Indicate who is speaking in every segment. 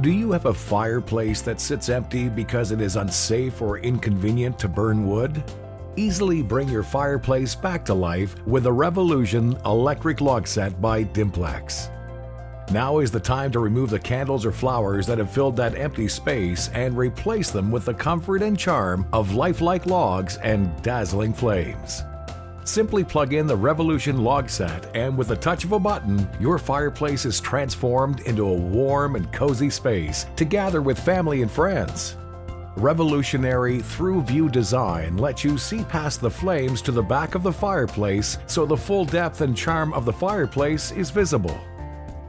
Speaker 1: Do you have a fireplace that sits empty because it is unsafe or inconvenient to burn wood? Easily bring your fireplace back to life with the Revolution electric log set by Dimplex. Now is the time to remove the candles or flowers that have filled that empty space and replace them with the comfort and charm of lifelike logs and dazzling flames. Simply plug in the Revolution log set, and with the touch of a button, your fireplace is transformed into a warm and cozy space to gather with family and friends. Revolutionary through-view design lets you see past the flames to the back of the fireplace, so the full depth and charm of the fireplace is visible.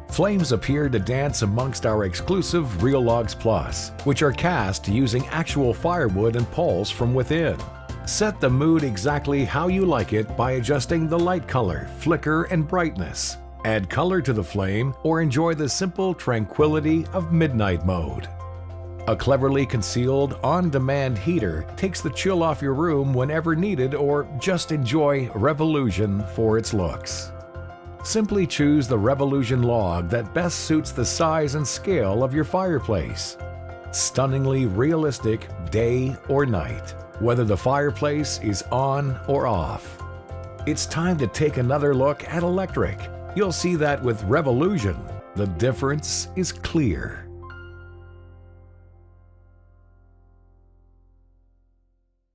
Speaker 1: Flames appear to dance amongst our exclusive Real Logs Plus, which are cast using actual firewood and poles from within. Set the mood exactly how you like it by adjusting the light color, flicker, and brightness. Add color to the flame or enjoy the simple tranquility of midnight mode. A cleverly concealed, on-demand heater takes the chill off your room whenever needed, or just enjoy Revolution for its looks. Simply choose the Revolution log that best suits the size and scale of your fireplace. Stunningly realistic day or night, whether the fireplace is on or off. It's time to take another look at electric. You'll see that with Revolution, the difference is clear.